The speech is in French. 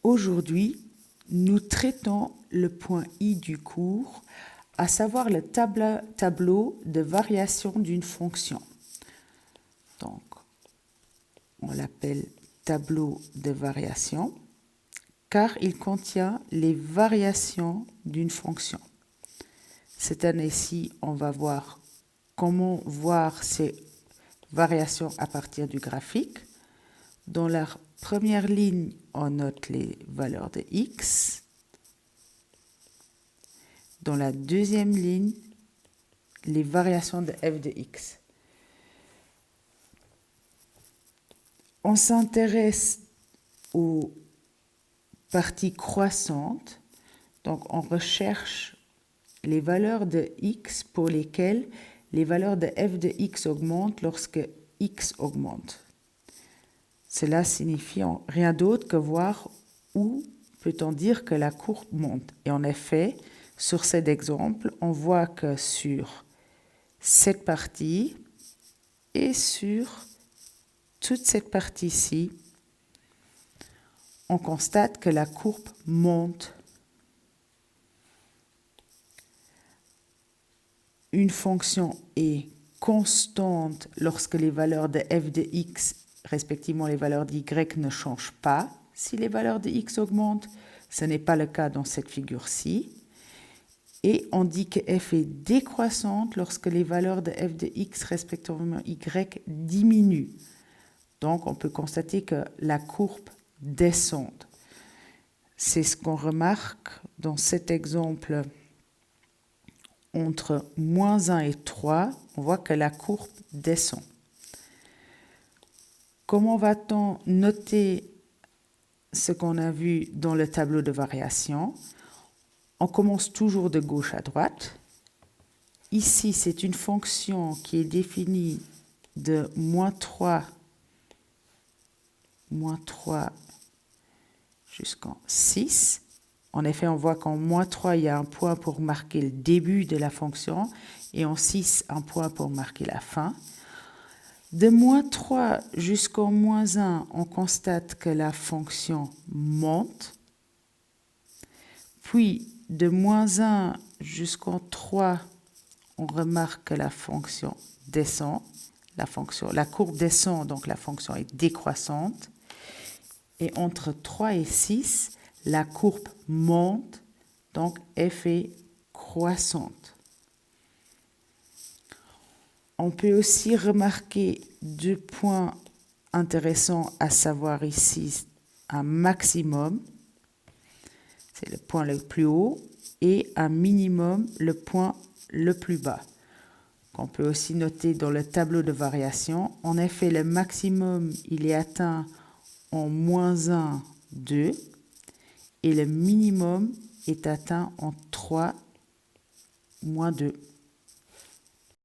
Aujourd'hui, nous traitons le point I du cours, à savoir le tableau de variation d'une fonction. Donc, on l'appelle tableau de variation car il contient les variations d'une fonction. Cette année-ci, on va voir comment voir ces variations à partir du graphique. Dans la première ligne, on note les valeurs de x. Dans la deuxième ligne, les variations de f de x. On s'intéresse aux parties croissantes. Donc, on recherche les valeurs de x pour lesquelles les valeurs de f de x augmentent lorsque x augmente. Cela signifie rien d'autre que voir où peut-on dire que la courbe monte. Et en effet, sur cet exemple, on voit que sur cette partie et sur toute cette partie-ci, on constate que la courbe monte. Une fonction est constante lorsque les valeurs de f de x, respectivement les valeurs d'y, ne changent pas. Si les valeurs de x augmentent, ce n'est pas le cas dans cette figure-ci. Et on dit que f est décroissante lorsque les valeurs de f de x, respectivement y, diminuent. Donc, on peut constater que la courbe descend. C'est ce qu'on remarque dans cet exemple. Entre moins 1 et 3, on voit que la courbe descend. Comment va-t-on noter ce qu'on a vu dans le tableau de variation? On commence toujours de gauche à droite. Ici, c'est une fonction qui est définie de moins 3 jusqu'en 6. En effet, on voit qu'en moins 3, il y a un point pour marquer le début de la fonction et en 6, un point pour marquer la fin. De moins 3 jusqu'en moins 1, on constate que la fonction monte. Puis, de moins 1 jusqu'en 3, on remarque que la fonction descend. La courbe descend, donc la fonction est décroissante. Et entre 3 et 6, la courbe monte, donc f est croissante. On peut aussi remarquer deux points intéressants à savoir ici, un maximum, c'est le point le plus haut, et un minimum, le point le plus bas. On peut aussi noter dans le tableau de variation. En effet, le maximum, il est atteint en moins 1, 2, et le minimum est atteint en 3, moins 2.